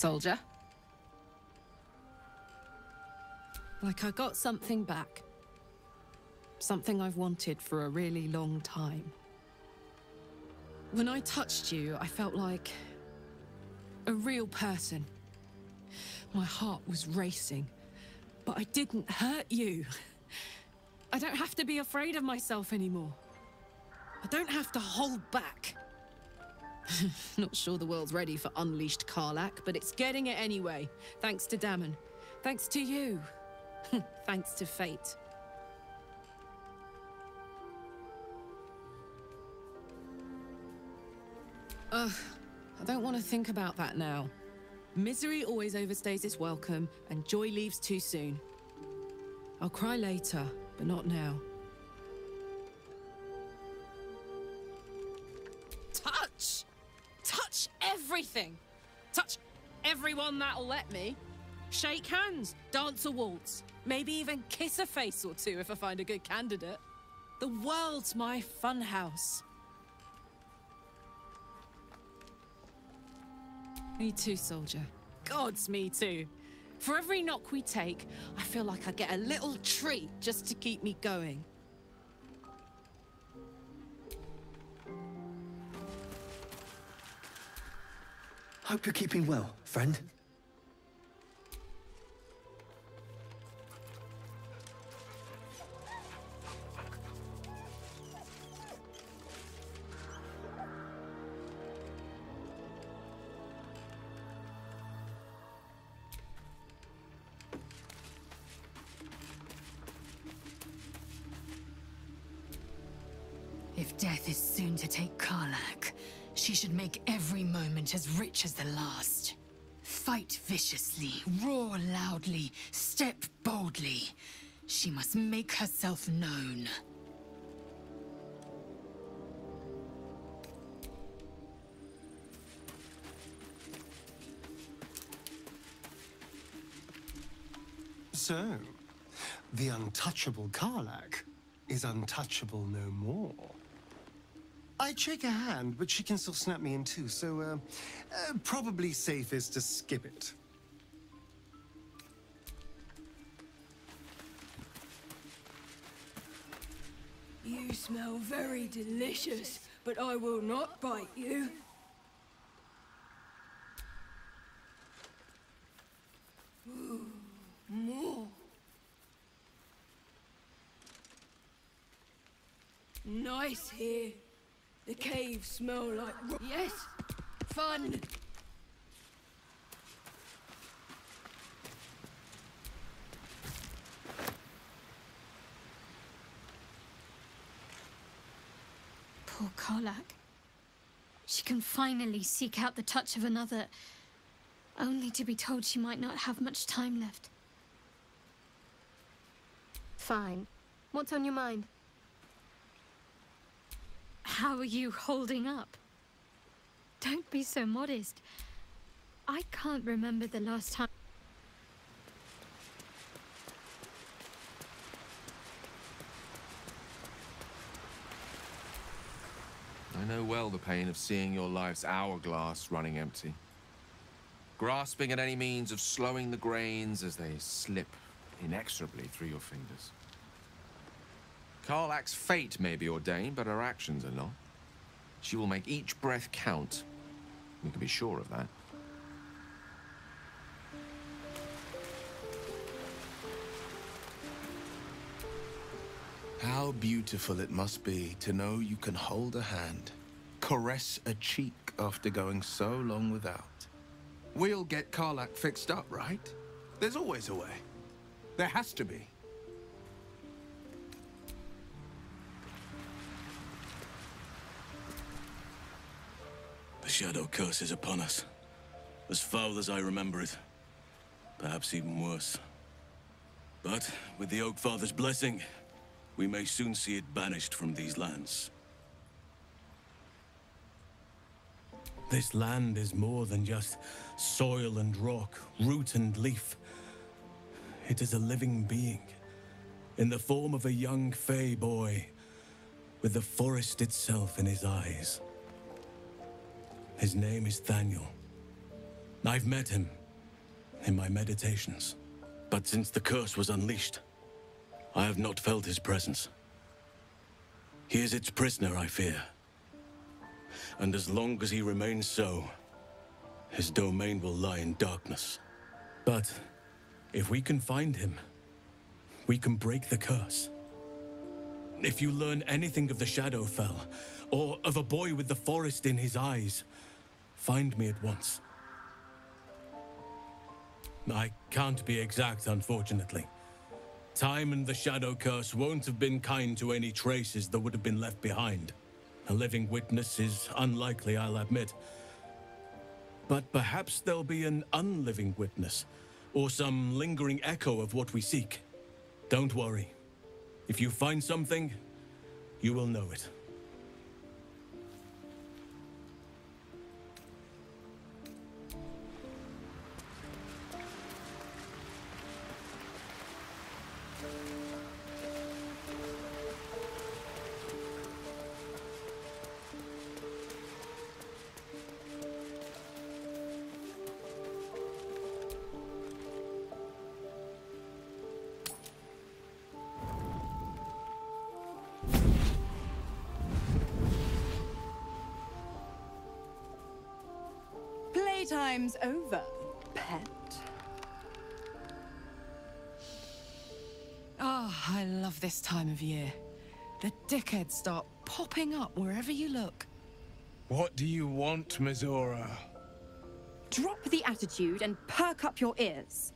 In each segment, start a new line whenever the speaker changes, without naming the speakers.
Soldier? Like I got something back. Something I've wanted for a really long time. When I touched you, I felt like a real person. My heart was racing, but I didn't hurt you. I don't have to be afraid of myself anymore. I don't have to hold back. Not sure the world's ready for unleashed Karlach, but it's getting it anyway. Thanks to Dammon. Thanks to you. Thanks to fate. Ugh, I don't want to think about that now. Misery always overstays its welcome, and joy leaves too soon. I'll cry later, but not now. Touch! Touch everything! Touch everyone that'll let me. Shake hands, dance a waltz, maybe even kiss a face or two if I find a good candidate. The world's my funhouse. Me too, soldier. Gods, me too. For every knock we take, I feel like I get a little treat just to keep me going.
Hope you're keeping well, friend.
If death is soon to take Karlach, she should make every moment as rich as the last. Fight viciously, roar loudly, step boldly. She must make herself known.
So, the untouchable Karlach is untouchable no more. I'd shake her hand, but she can still snap me in two, so probably safest to skip it.
You smell very delicious, but I will not bite you. Ooh, more. Nice here. The caves smell like... Yes! Fun!
Poor Karlach. She can finally seek out the touch of another, only to be told she might not have much time left.
Fine. What's on your mind?
How are you holding up? Don't be so modest. I can't remember the last time.
I know well the pain of seeing your life's hourglass running empty. Grasping at any means of slowing the grains as they slip inexorably through your fingers. Karlach's fate may be ordained, but her actions are not. She will make each breath count. We can be sure of that.
How beautiful it must be to know you can hold a hand, caress a cheek after going so long without. We'll get Karlach fixed up, right? There's always a way. There has to be.
The shadow curse is upon us. As foul as I remember it. Perhaps even worse. But with the Oak Father's blessing, we may soon see it banished from these lands. This land is more than just soil and rock, root and leaf. It is a living being, in the form of a young Fey boy, with the forest itself in his eyes. His name is Thaniel. I've met him in my meditations, but since the curse was unleashed, I have not felt his presence. He is its prisoner, I fear. And as long as he remains so, his domain will lie in darkness. But if we can find him, we can break the curse. If you learn anything of the Shadowfell, or of a boy with the forest in his eyes, find me at once. I can't be exact, unfortunately. Time and the Shadow Curse won't have been kind to any traces that would have been left behind. A living witness is unlikely, I'll admit. But perhaps there'll be an unliving witness, or some lingering echo of what we seek. Don't worry. If you find something, you will know it.
Playtime's over, pet.
Oh, I love this time of year. The dickheads start popping up wherever you look.
What do you want, Mizora?
Drop the attitude and perk up your ears.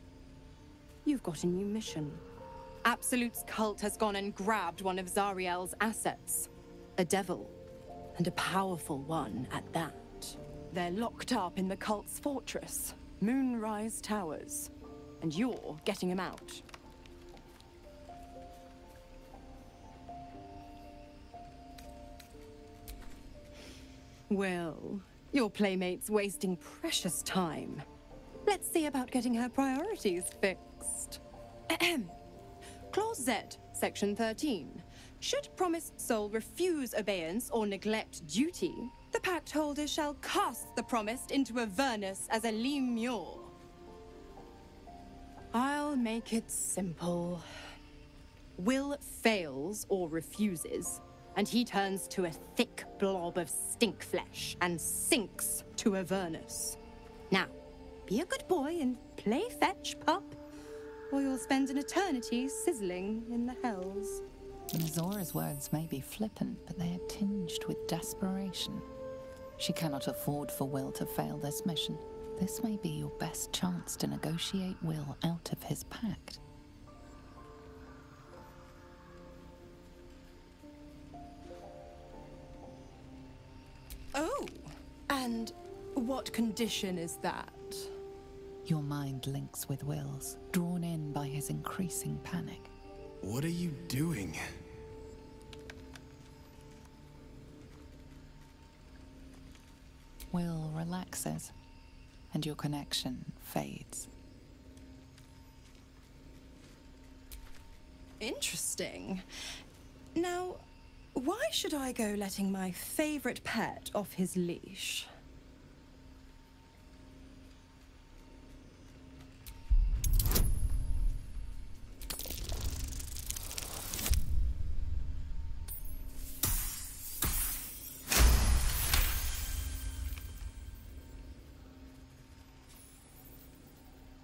You've got a new mission. Absolute's cult has gone and grabbed one of Zariel's assets. A devil, and a powerful one at that. They're locked up in the cult's fortress, Moonrise Towers, and you're getting him out. Well, your playmate's wasting precious time. Let's see about getting her priorities fixed. Clause Z, Section 13. Should promised soul refuse obeyance or neglect duty, the pact holder shall cast the promised into Avernus as a lemure. I'll make it simple. Will fails or refuses, and he turns to a thick blob of stink flesh and sinks to Avernus. Now, be a good boy and play fetch, pup, or you'll spend an eternity sizzling in the hells.
Mizora's words may be flippant, but they are tinged with desperation. She cannot afford for Will to fail this mission. This may be your best chance to negotiate Will out of his pact.
Oh, and what condition is that?
Your mind links with Will's, drawn in by his increasing panic.
What are you doing?
Will relaxes, and your connection fades.
Interesting. Now, why should I go letting my favorite pet off his leash?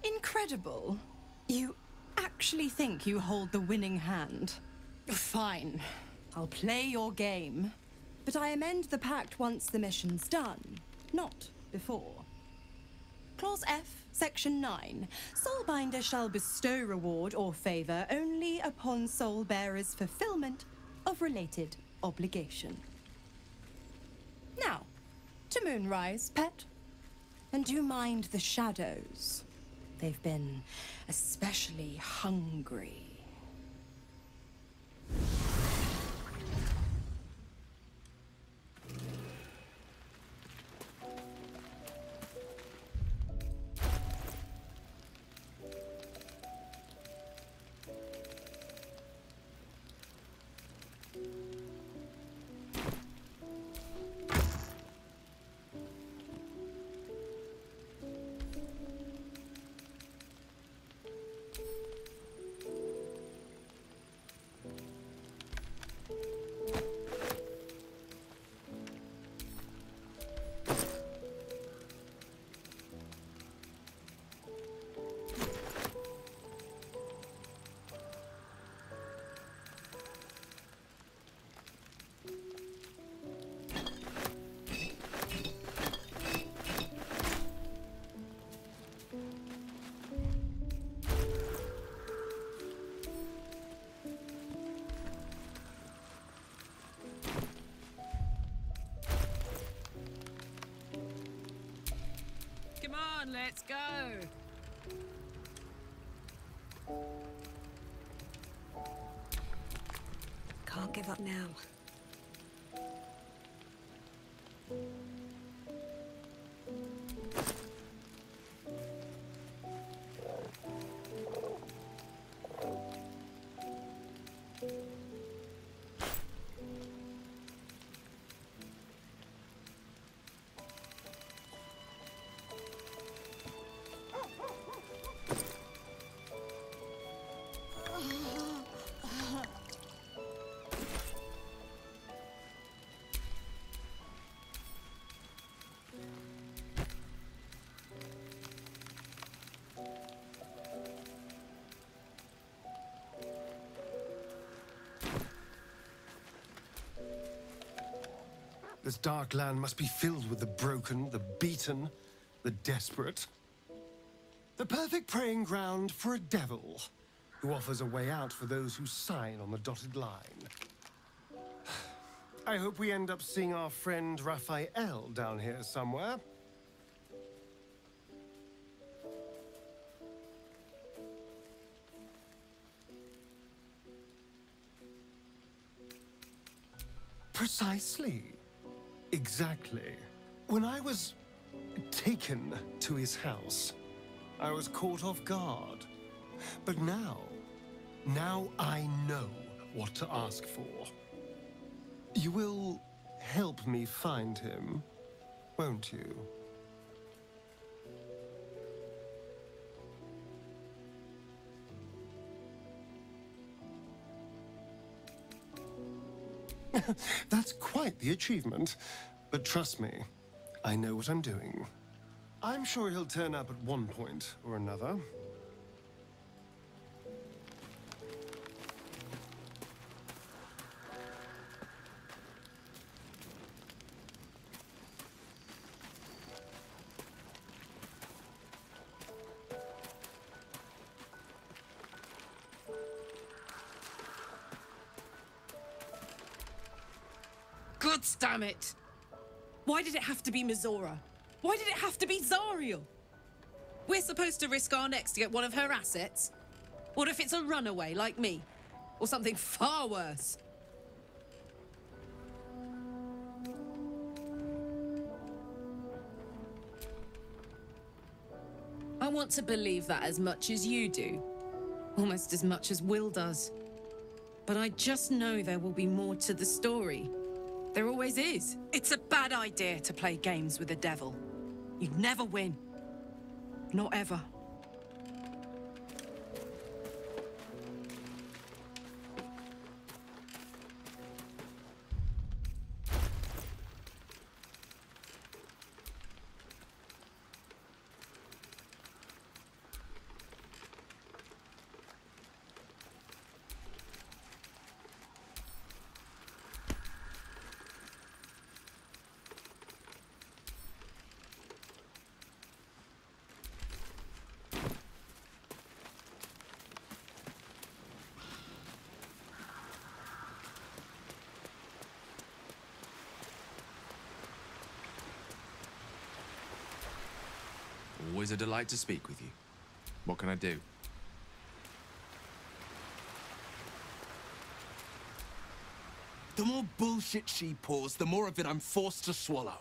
Incredible. You actually think you hold the winning hand? Fine. I'll play your game. But I amend the pact once the mission's done, not before. Clause F, Section 9. Soulbinder shall bestow reward or favor only upon soul bearer's fulfillment of related obligation. Now, to Moonrise, pet. And do mind the shadows. They've been especially hungry.
Game on, let's go.
Can't give up now.
This dark land must be filled with the broken, the beaten, the desperate. The perfect preying ground for a devil who offers a way out for those who sign on the dotted line. I hope we end up seeing our friend Raphael down here somewhere. Precisely. Exactly. When I was taken to his house, I was caught off guard. But now I know what to ask for. You will help me find him, won't you? That's quite the achievement. But trust me, I know what I'm doing. I'm sure he'll turn up at one point or another.
God damn it! Why did it have to be Mizora? Why did it have to be Zariel? We're supposed to risk our necks to get one of her assets? What if it's a runaway like me? Or something far worse? I want to believe that as much as you do. Almost as much as Will does. But I just know there will be more to the story. There always is. It's a bad idea to play games with the devil. You'd never win. Not ever.
Always a delight to speak with you. What can I do?
The more bullshit she pours, the more of it I'm forced to swallow.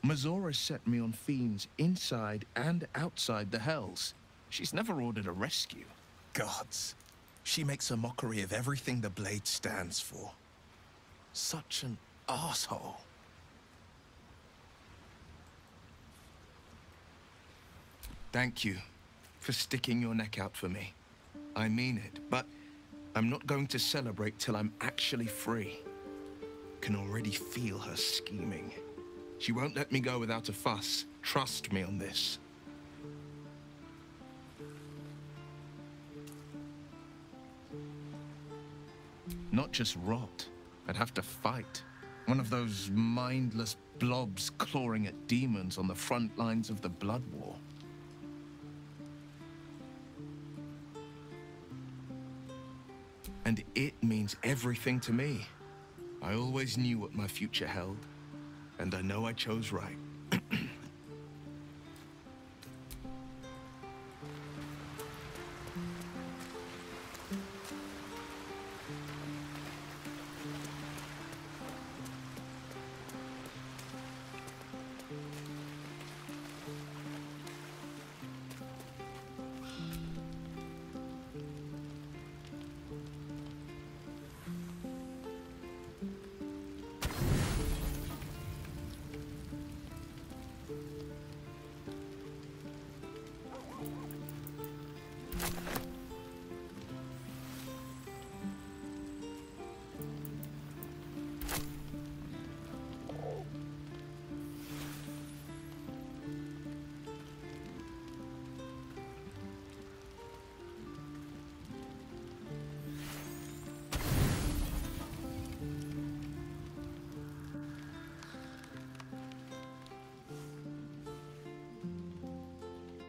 Mizora set me on fiends inside and outside the Hells. She's never ordered a rescue.
Gods. She makes a mockery of everything the Blade stands for. Such an asshole.
Thank you for sticking your neck out for me. I mean it, but I'm not going to celebrate till I'm actually free. Can already feel her scheming. She won't let me go without a fuss. Trust me on this. Not just rot. I'd have to fight. One of those mindless blobs clawing at demons on the front lines of the Blood War. And it means everything to me. I always knew what my future held, and I know I chose right.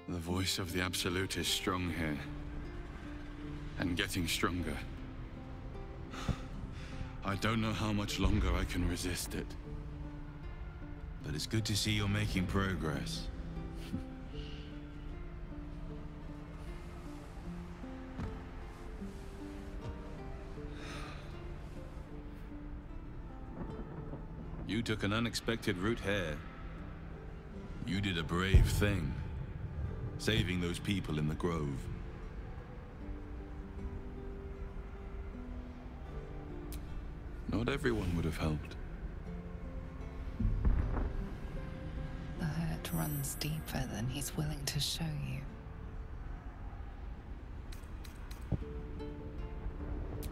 The voice of the Absolute is strong here. And getting stronger. I don't know how much longer I can resist it. But it's good to see you're making progress. You took an unexpected route here. You did a brave thing. Saving those people in the grove. Not everyone would have helped.
The hurt runs deeper than he's willing to show you.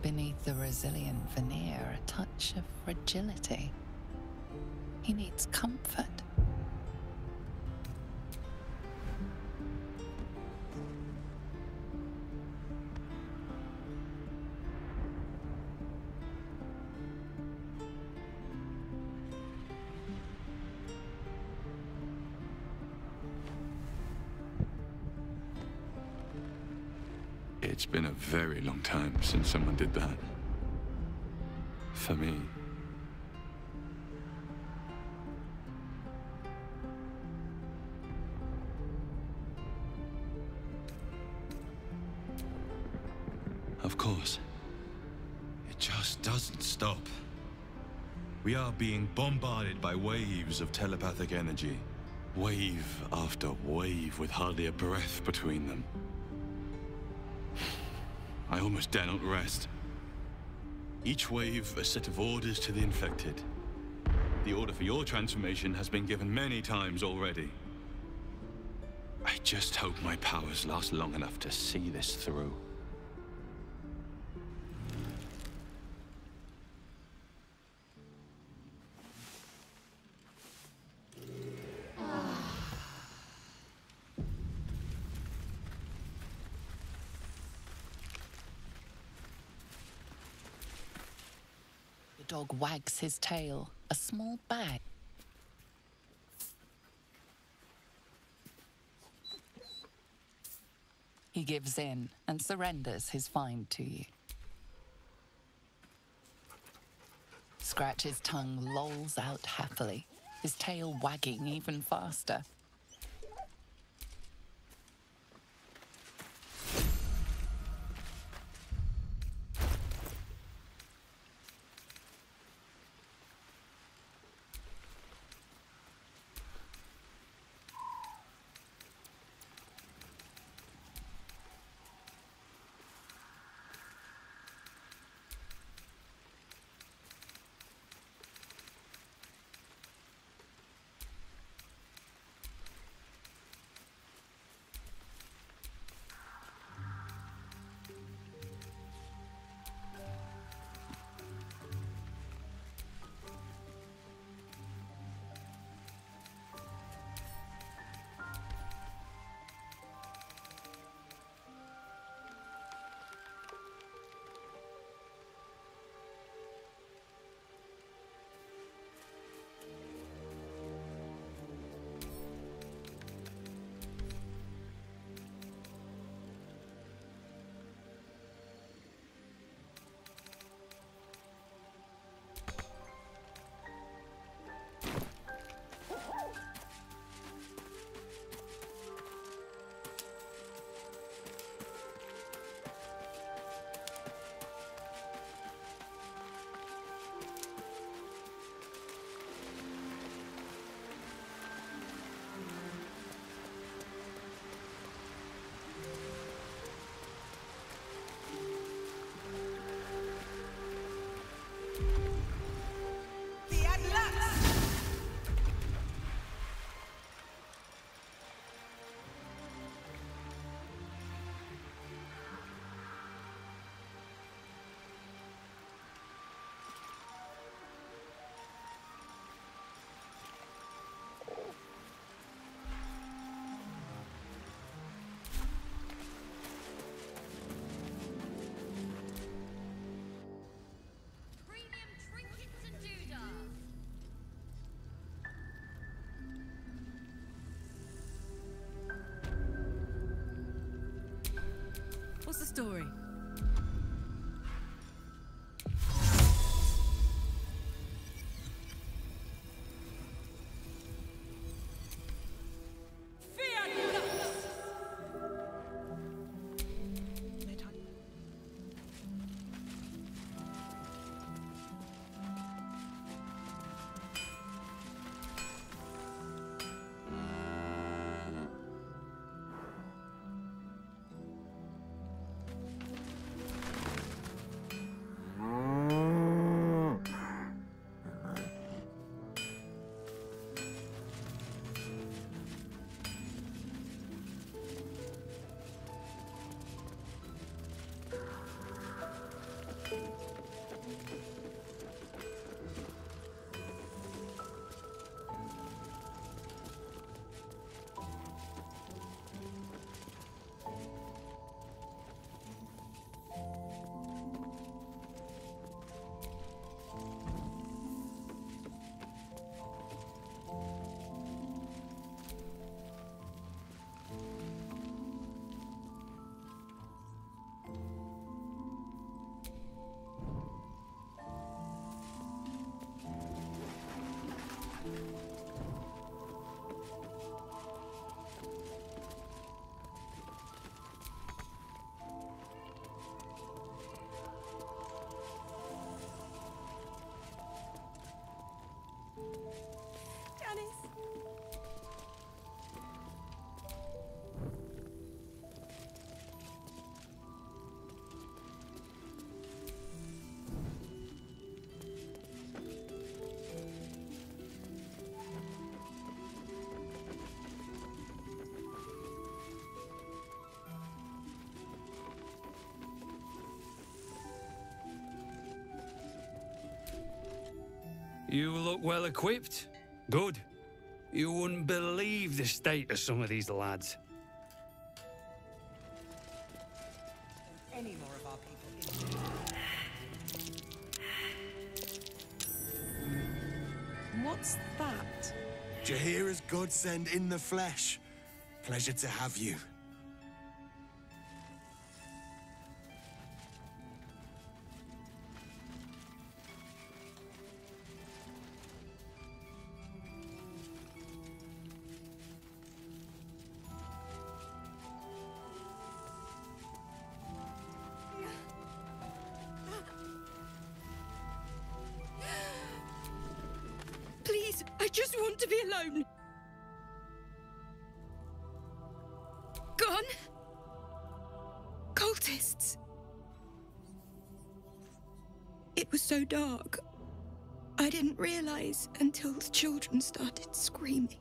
Beneath the resilient veneer, a touch of fragility. He needs comfort.
It's been a very long time since someone did that. For me. Of course. It just doesn't stop. We are being bombarded by waves of telepathic energy. Wave after wave with hardly a breath between them. I almost dare not rest. Each wave a set of orders to the infected. The order for your transformation has been given many times already. I just hope my powers last long enough to see this through.
The dog wags his tail, a small bag. He gives in and surrenders his find to you. Scratch's tongue lolls out happily, his tail wagging even faster.
story.
You look well equipped. Good. You wouldn't believe the state of some of these lads.
Any more of our people in.
What's that?
Jaheira's godsend in the flesh. Pleasure to have you.
Please, I just want to be alone. Gone? Cultists. It was so dark. I didn't realize until the children started screaming.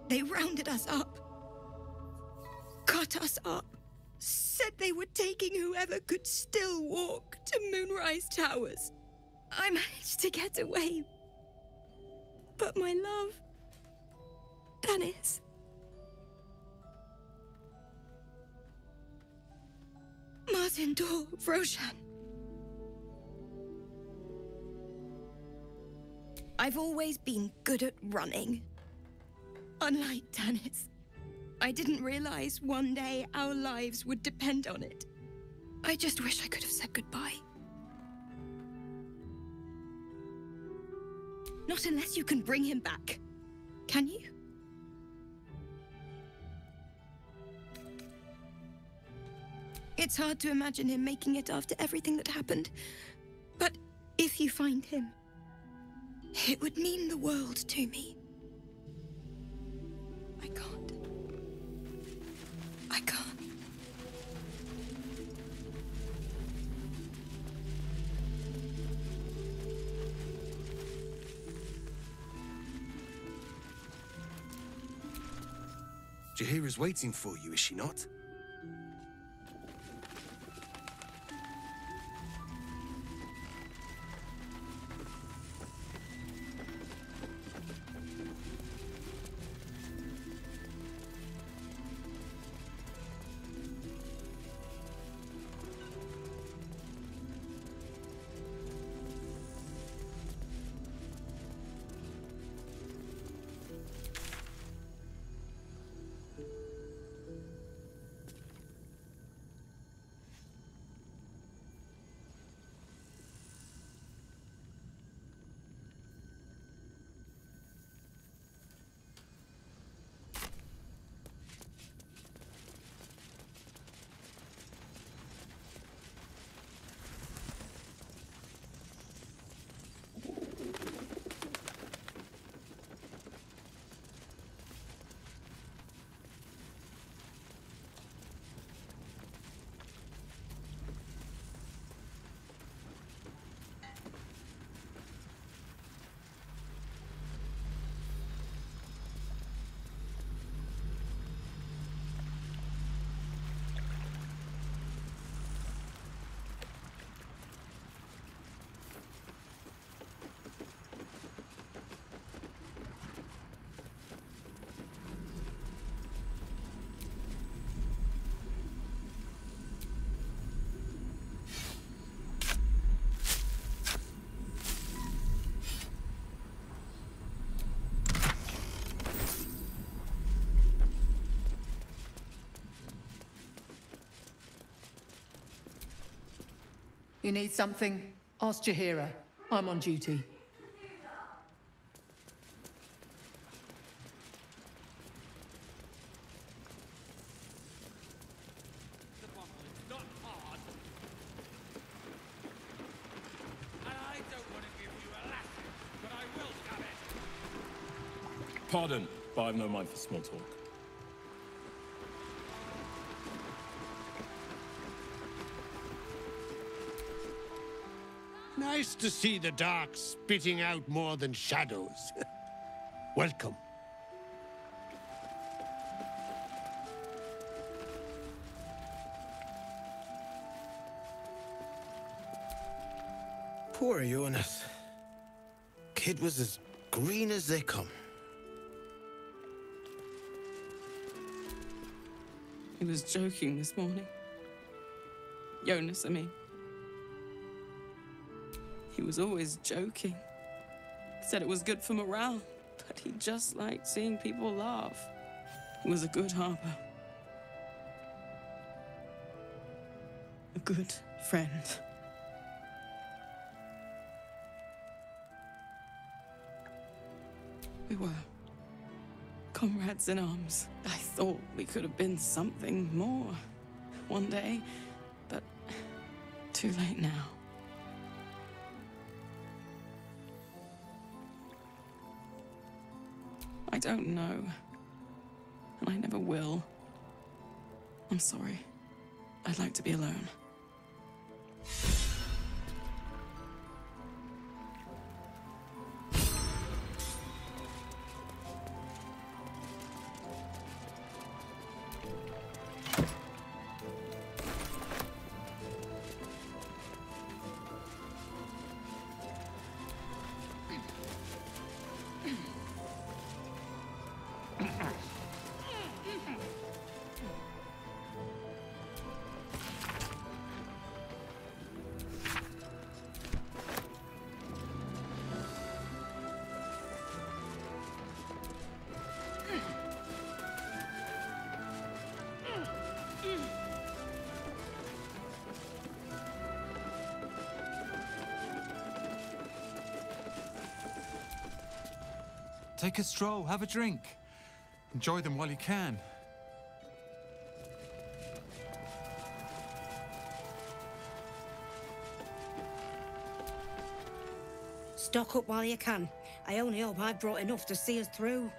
They rounded us up, cut us up, said they were taking whoever could still walk to Moonrise Towers. I managed to get away. But my love, Dennis. Martin Dor, Roshan. I've always been good at running. Unlike Dennis, I didn't realize one day our lives would depend on it. I just wish I could have said goodbye. Not unless you can bring him back. Can you? It's hard to imagine him making it after everything that happened. But if you find him, it would mean the world to me. I can't. I can't.
Jaheira's waiting for you, is she not?
You need something? Ask Jahira. I'm on duty.
Pardon, but I've no mind for small talk.
Nice to see the dark spitting out more than shadows. Welcome.
Poor Jonas. Kid was as green as they come.
He was joking this morning. Jonas, I mean. He was always joking. Said it was good for morale, but he just liked seeing people laugh. He was a good harper. A good friend. We were comrades in arms. I thought we could have been something more one day, but too late now. I don't know, and I never will. I'm sorry. I'd like to be alone.
Take a stroll, have a drink. Enjoy them while you can.
Stock up while you can. I only hope I've brought enough to see us through.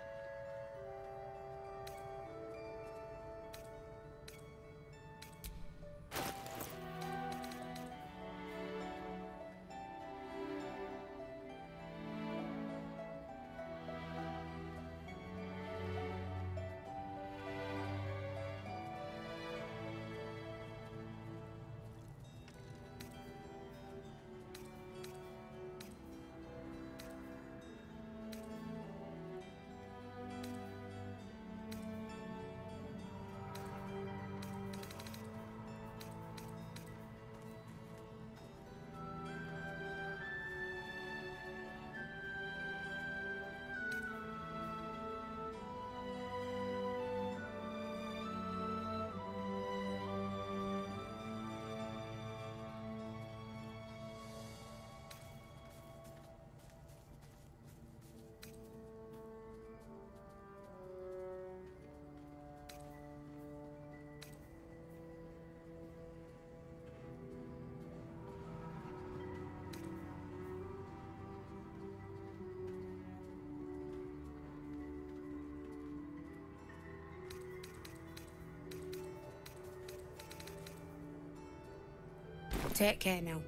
Take care now.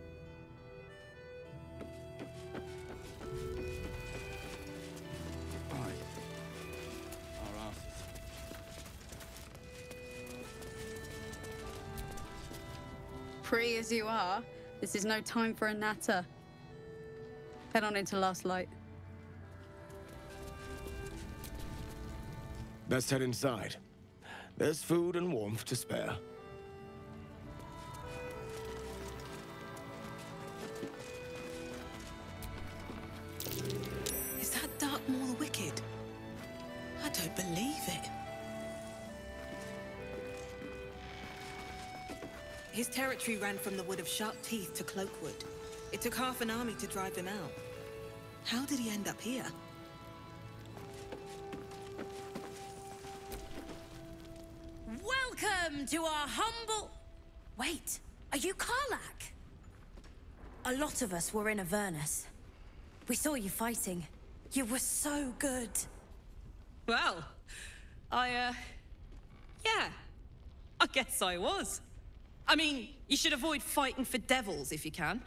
Free as you are, this is no time for a natter. Head on into Last Light.
Best head inside. There's food and warmth to spare.
Is that Darkmoor the Wicked? I don't believe it. His territory ran from the Wood of Sharp Teeth to Cloakwood. It took half an army to drive him out. How did he end up here?
Welcome to our humble... Wait, are you Karlach? A lot of us were in Avernus. We saw you fighting. You were so good.
Well, yeah, I guess I was. I mean, you should avoid fighting for devils if you can.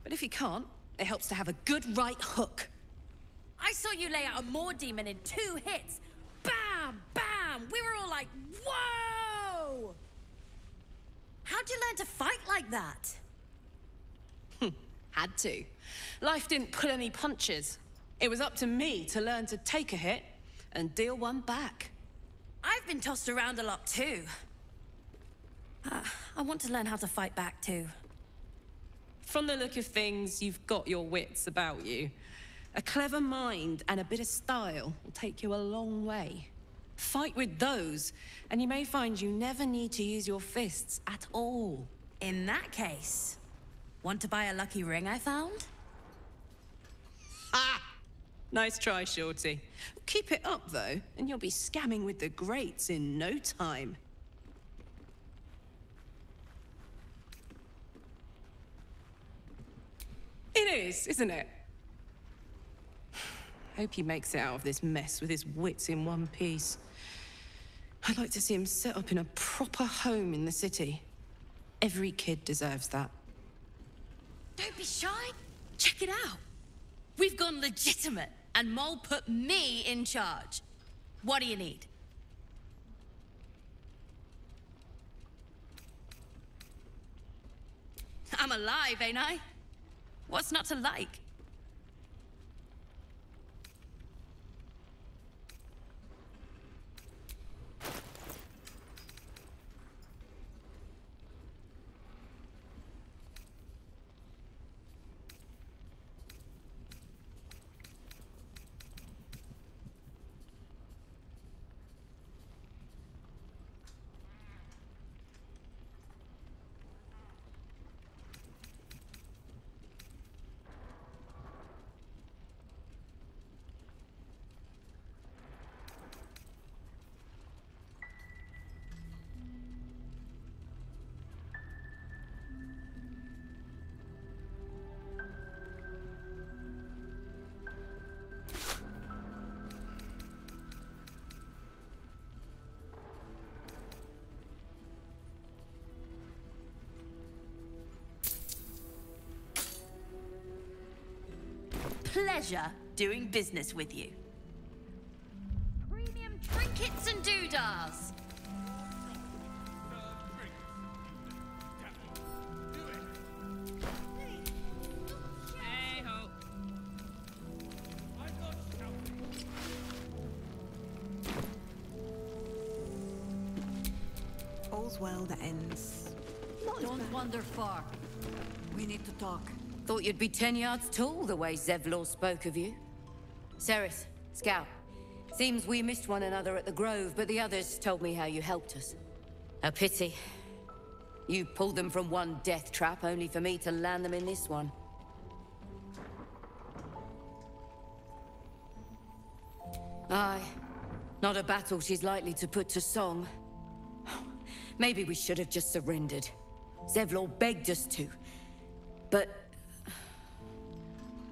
But if you can't, it helps to have a good right hook.
I saw you lay out a Moor demon in 2 hits. Bam! Bam! We were all like, whoa! How'd you learn to fight like that?
Had to. Life didn't pull any punches. It was up to me to learn to take a hit and deal one back.
I've been tossed around a lot too. I want to learn how to fight back too.
From the look of things, you've got your wits about you. A clever mind and a bit of style will take you a long way. Fight with those, and you may find you never need to use your fists at all.
In that case, want to buy a lucky ring I found?
Ah! Nice try, Shorty. Keep it up, though, and you'll be scamming with the greats in no time. It is, isn't it? Hope he makes it out of this mess with his wits in one piece. I'd like to see him set up in a proper home in the city. Every kid deserves that.
Don't be shy. Check it out. We've gone legitimate, and Mole put me in charge. What do you need? I'm alive, ain't I? What's not to like? Pleasure doing business with you. Premium trinkets and doodahs. Hey-ho.
All's well that ends.
Don't wander far. We need to talk.
Thought you'd be 10 yards tall the way Zevlor spoke of you. Ceres, Scout. Seems we missed one another at the Grove, but the others told me how you helped us. A pity. You pulled them from one death trap, only for me to land them in this one. Aye. Not a battle she's likely to put to song. Maybe we should have just surrendered. Zevlor begged us to. But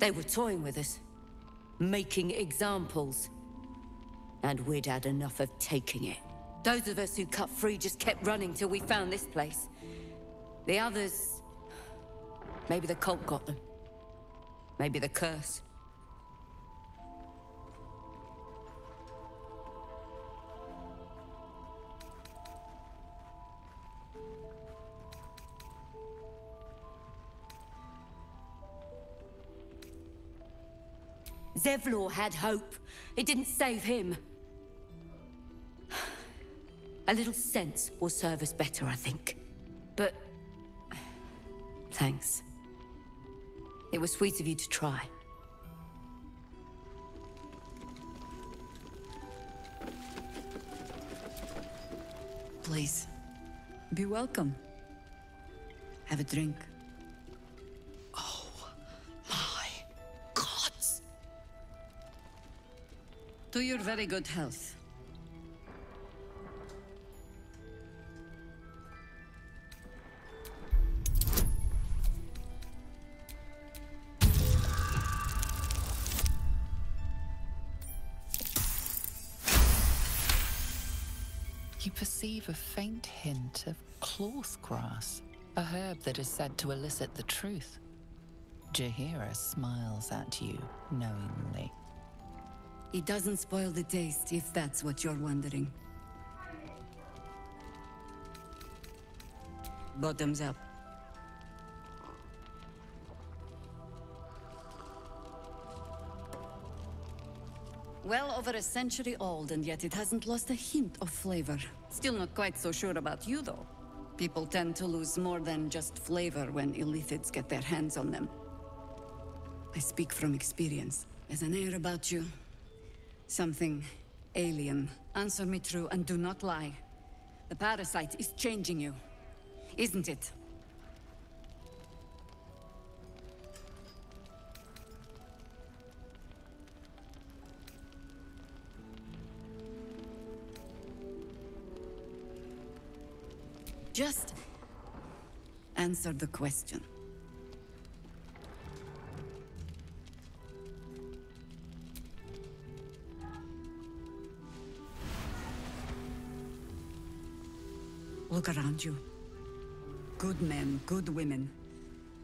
they were toying with us, making examples. And we'd had enough of taking it. Those of us who cut free just kept running till we found this place. The others... maybe the cult got them. Maybe the curse. Zevlor had hope. It didn't save him. A little sense will serve us better, I think. But... thanks. It was sweet of you to try.
Please, be welcome.
Have a drink.
Oh my gods!
To your very good health.
You perceive a faint hint of cloth grass, a herb that is said to elicit the truth. Jaheira smiles at you knowingly.
It doesn't spoil the taste, if that's what you're wondering. Bottoms up. Well over a century old, and yet it hasn't lost a hint of flavor. Still not quite so sure about you, though. People tend to lose more than just flavor when illithids get their hands on them. I speak from experience. There's an air about you. Something alien. Answer me true and do not lie. The parasite is changing you, isn't it? Just answer the question. Look around you. Good men, good women.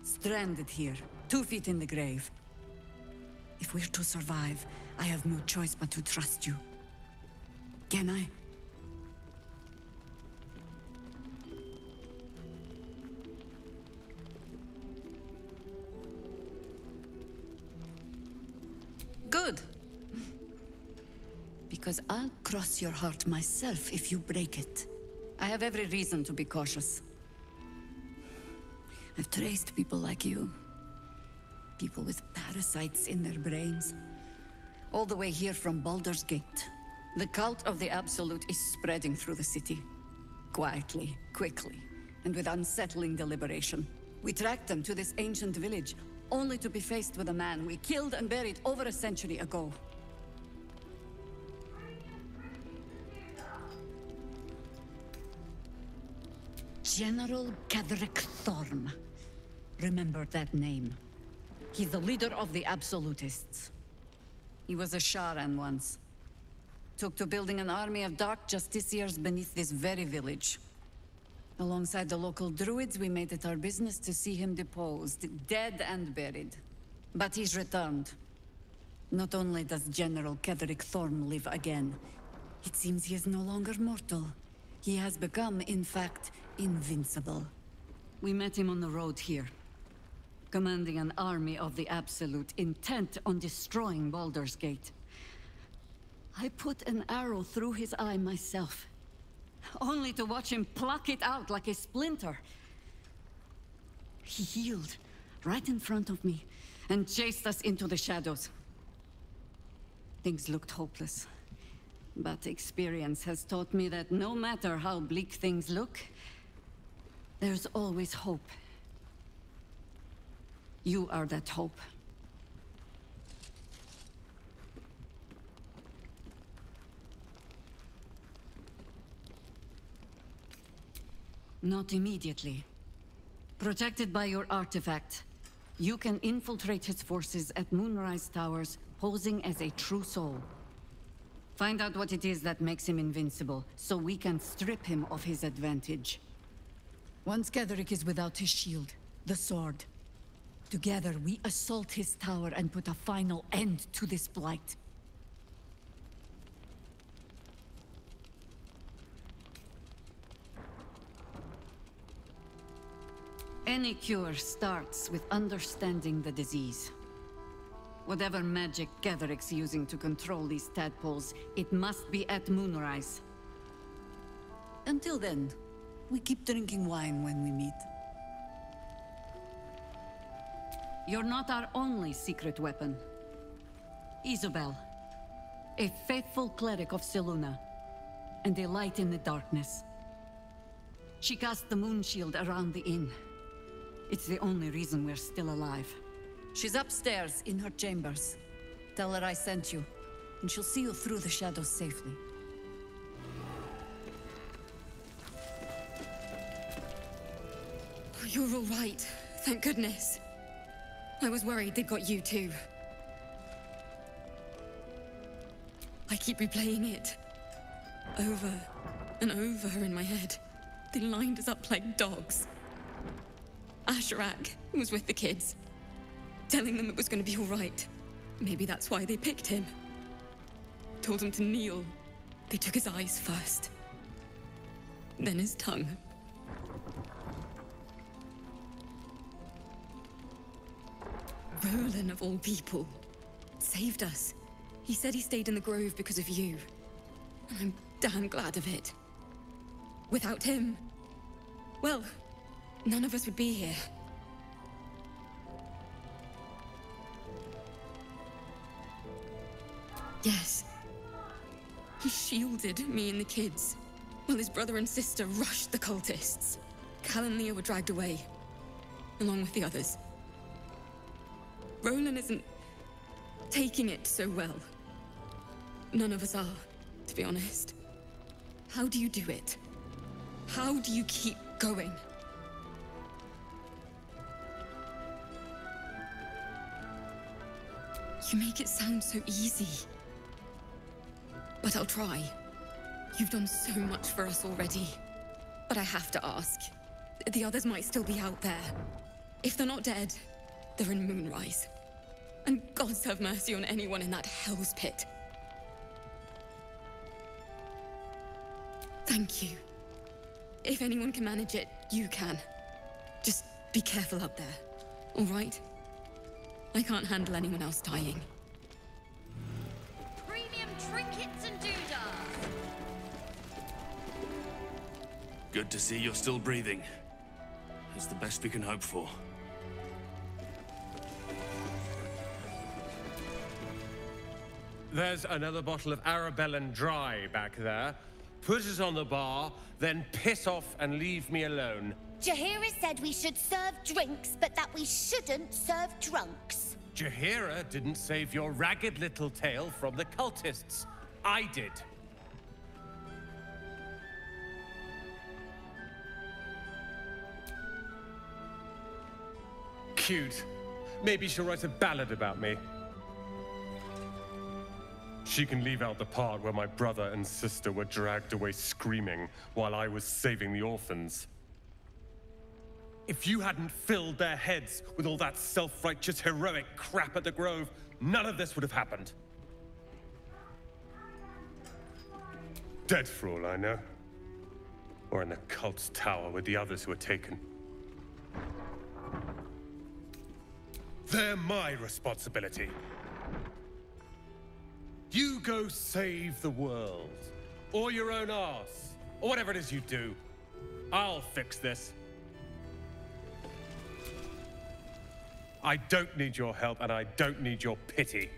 Stranded here, 2 feet in the grave. If we're to survive, I have no choice but to trust you. Can I? Good. Because I'll cross your heart myself if you break it. I have every reason to be cautious. I've traced people like you. People with parasites in their brains. All the way here from Baldur's Gate. The cult of the Absolute is spreading through the city. Quietly, quickly, and with unsettling deliberation. We tracked them to this ancient village, only to be faced with a man we killed and buried over a century ago. General Ketheric Thorm. Remember that name. He's the leader of the Absolutists. He was a Sharan once. Took to building an army of dark justiciars beneath this very village. Alongside the local druids, we made it our business to see him deposed, dead and buried. But he's returned. Not only does General Ketheric Thorm live again, it seems he is no longer mortal. He has become, in fact, invincible. We met him on the road here, commanding an army of the Absolute, intent on destroying Baldur's Gate. I put an arrow through his eye myself, only to watch him pluck it out like a splinter. He healed right in front of me and chased us into the shadows. Things looked hopeless, but experience has taught me that no matter how bleak things look, there's always hope. You are that hope. Not immediately. Protected by your artifact, you can infiltrate his forces at Moonrise Towers, posing as a true soul. Find out what it is that makes him invincible, so we can strip him of his advantage. Once Ketheric is without his shield, the sword, together we assault his tower and put a final end to this blight. Any cure starts with understanding the disease. Whatever magic Ketheric's using to control these tadpoles, it must be at Moonrise. Until then, we keep drinking wine when we meet. You're not our only secret weapon. Isabel, a faithful cleric of Selûne, and a light in the darkness. She cast the moon shield around the inn.
It's the only reason we're still alive. She's upstairs in her chambers. Tell her I sent you, and she'll see you through the shadows safely.
Oh, you're all right. Thank goodness. I was worried they'd got you too. I keep replaying it. Over and over in my head. They lined us up like dogs. Asherak was with the kids, telling them it was going to be all right. Maybe that's why they picked him. Told him to kneel. They took his eyes first. Then his tongue. Roland, of all people, saved us. He said he stayed in the grove because of you. And I'm damn glad of it. Without him, well, none of us would be here. Yes. He shielded me and the kids, while his brother and sister rushed the cultists. Cal and Leah were dragged away, along with the others. Roland isn't taking it so well. None of us are, to be honest. How do you do it? How do you keep going? You make it sound so easy. But I'll try. You've done so much for us already. But I have to ask. The others might still be out there. If they're not dead, they're in Moonrise. And gods have mercy on anyone in that hell's pit. Thank you. If anyone can manage it, you can. Just be careful up there, all right? I can't handle anyone else dying.
Premium trinkets and doodahs.
Good to see you're still breathing. It's the best we can hope for.
There's another bottle of Arabellan Dry back there. Put it on the bar, then piss off and leave me alone.
Jaheira said we should serve drinks, but that we shouldn't serve drunks.
Jaheira didn't save your ragged little tail from the cultists. I did. Cute. Maybe she'll write a ballad about me. She can leave out the part where my brother and sister were dragged away screaming while I was saving the orphans. If you hadn't filled their heads with all that self-righteous heroic crap at the Grove, none of this would have happened. Dead for all I know. Or in the cult's tower with the others who were taken. They're my responsibility. You go save the world. Or your own arse. Or whatever it is you do. I'll fix this. I don't need your help, and I don't need your pity.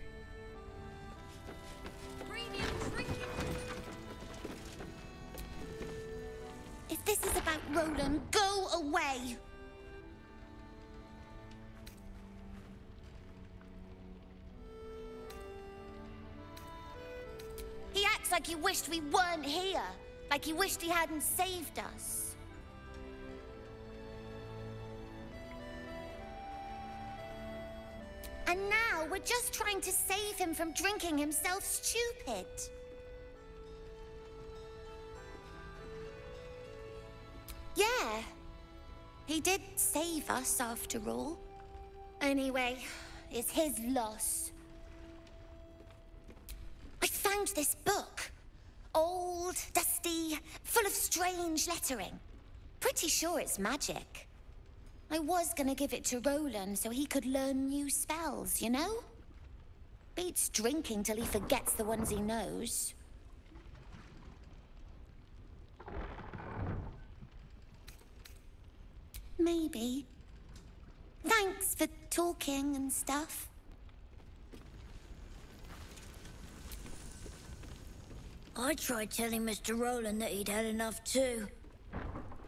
If this is about Roland, go away! He acts like he wished we weren't here. Like he wished he hadn't saved us. And now we're just trying to save him from drinking himself stupid. Yeah. He did save us after all. Anyway, it's his loss. I found this book. Old, dusty, full of strange lettering. Pretty sure it's magic. I was gonna give it to Roland so he could learn new spells, you know? Beats drinking till he forgets the ones he knows. Maybe. Thanks for talking and stuff.
I tried telling Mr. Roland that he'd had enough too.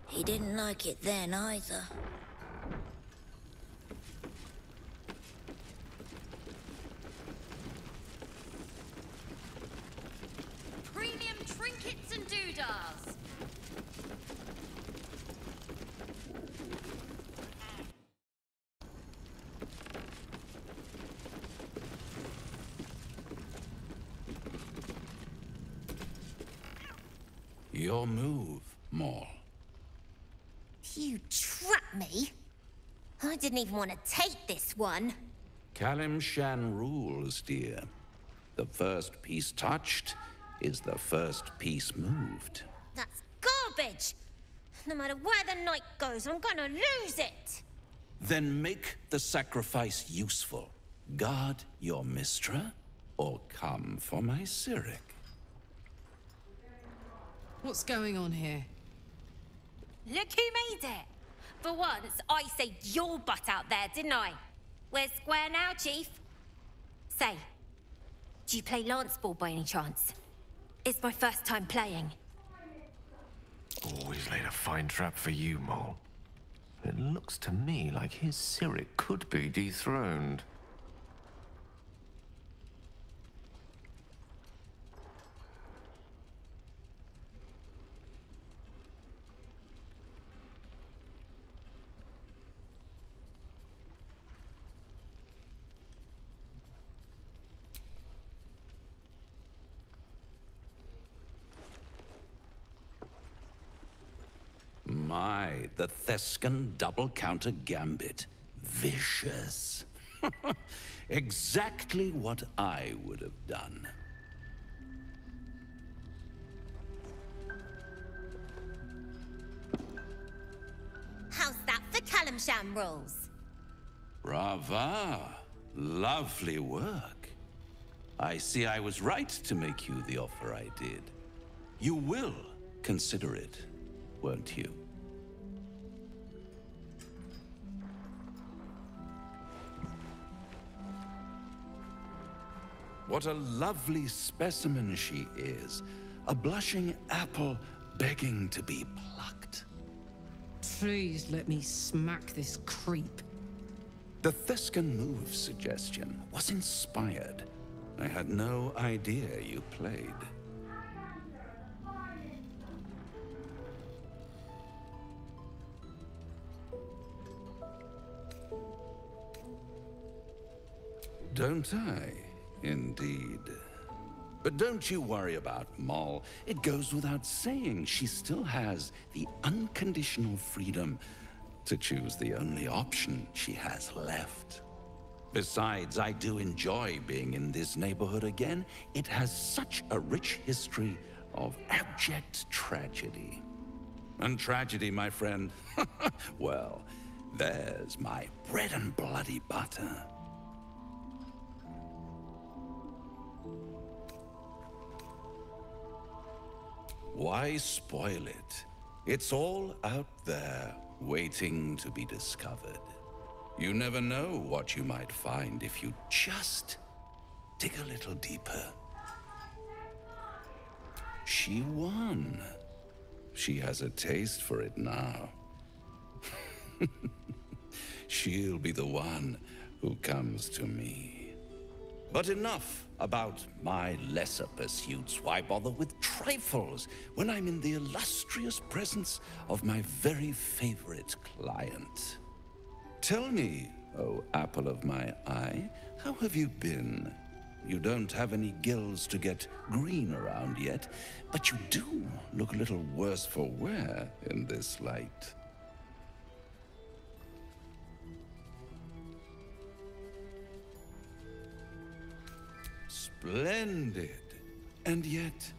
He didn't like it then either.
stars.
Your move, Maul.
You trapped me? I didn't even want to take this one.
Kalimshan rules, dear. The first piece touched is the first piece moved.
That's garbage! No matter where the night goes, I'm gonna lose it!
Then make the sacrifice useful. Guard your Mistra, or come for my Cyric.
What's going on here?
Look who made it! For once, I saved your butt out there, didn't I? We're square now, Chief. Say, do you play lance ball by any chance? It's my first time playing.
Always laid a fine trap for you, Mole. It looks to me like his Cyric could be dethroned.
My, the Thescan double-counter gambit. Vicious. Exactly what I would have done.
How's that for Kalimshan rules?
Brava. Lovely work. I see I was right to make you the offer I did. You will consider it, won't you? What a lovely specimen she is. A blushing apple begging to be plucked.
Please let me smack this creep.
The Thescan move suggestion was inspired. I had no idea you played. Don't I? Indeed. But don't you worry about Moll. It goes without saying she still has the unconditional freedom to choose the only option she has left. Besides, I do enjoy being in this neighborhood again. It has such a rich history of abject tragedy. And tragedy, my friend, well, there's my bread and bloody butter. Why spoil it? It's all out there, waiting to be discovered. You never know what you might find if you just dig a little deeper. She won. She has a taste for it now. She'll be the one who comes to me. But enough about my lesser pursuits. Why bother with trifles when I'm in the illustrious presence of my very favorite client? Tell me, oh apple of my eye, how have you been? You don't have any gills to get green around yet, but you do look a little worse for wear in this light. Splendid. And yet,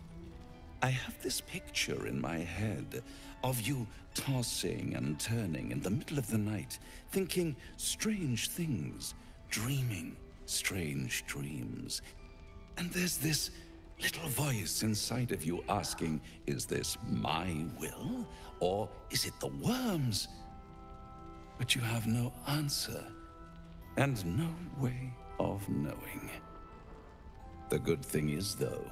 I have this picture in my head of you tossing and turning in the middle of the night, thinking strange things, dreaming strange dreams. And there's this little voice inside of you asking, is this my will, or is it the worm's? But you have no answer, and no way of knowing. The good thing is, though,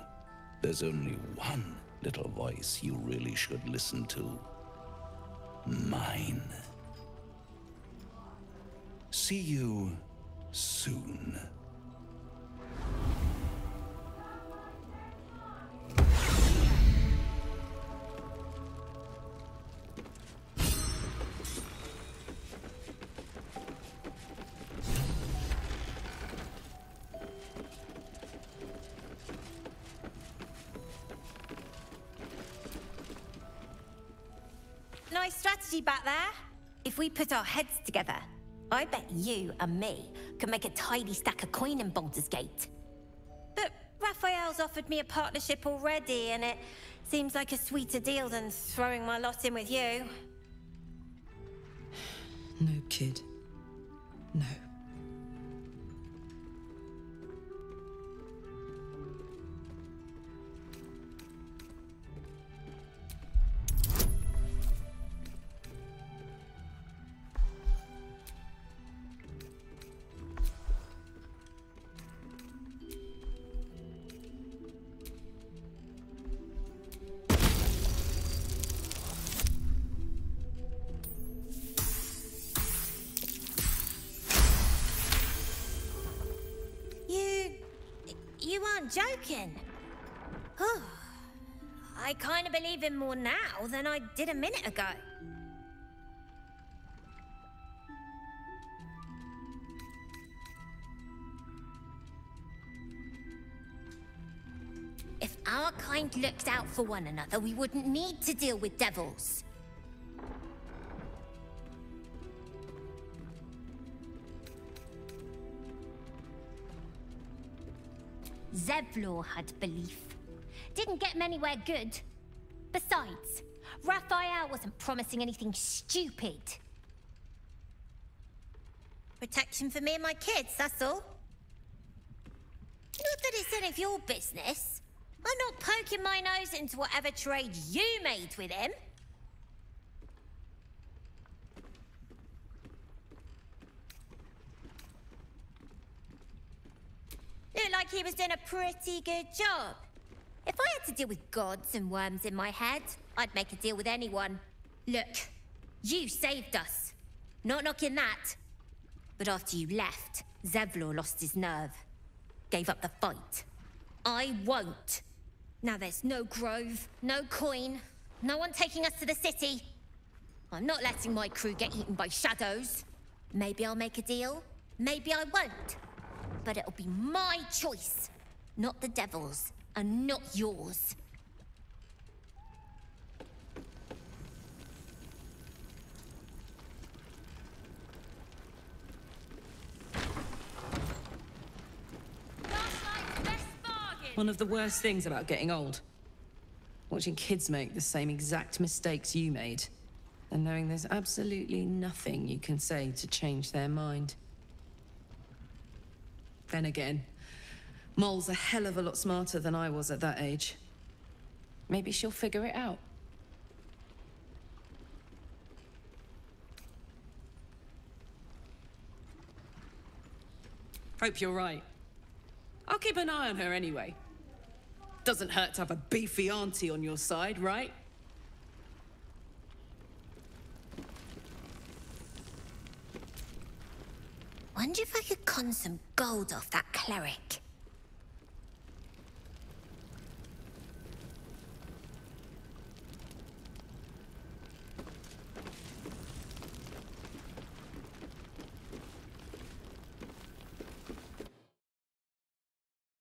there's only one little voice you really should listen to. Mine. See you soon.
nice strategy back there. If we put our heads together, I bet you and me could make a tidy stack of coin in Baldur's Gate. But Raphael's offered me a partnership already, and it seems like a sweeter deal than throwing my lot in with you.
No, kid. No.
You aren't joking. I kind of believe him more now than I did a minute ago. If our kind looked out for one another, we wouldn't need to deal with devils. Zevlor had belief. Didn't get him anywhere good. Besides, Raphael wasn't promising anything stupid. Protection for me and my kids, that's all. Not that it's any of your business. I'm not poking my nose into whatever trade you made with him. Looked like he was doing a pretty good job. If I had to deal with gods and worms in my head, I'd make a deal with anyone. Look, you saved us. Not knocking that. But after you left, Zevlor lost his nerve. Gave up the fight. I won't. Now there's no grove, no coin, no one taking us to the city. I'm not letting my crew get eaten by shadows. Maybe I'll make a deal, maybe I won't. But it'll be my choice, not the devil's, and not yours.
One of the worst things about getting old. Watching kids make the same exact mistakes you made, and knowing there's absolutely nothing you can say to change their mind. Then again, Mol's a hell of a lot smarter than I was at that age. Maybe she'll figure it out. Hope you're right. I'll keep an eye on her anyway. Doesn't hurt to have a beefy auntie on your side, right?
Wonder if I could con some gold off that cleric.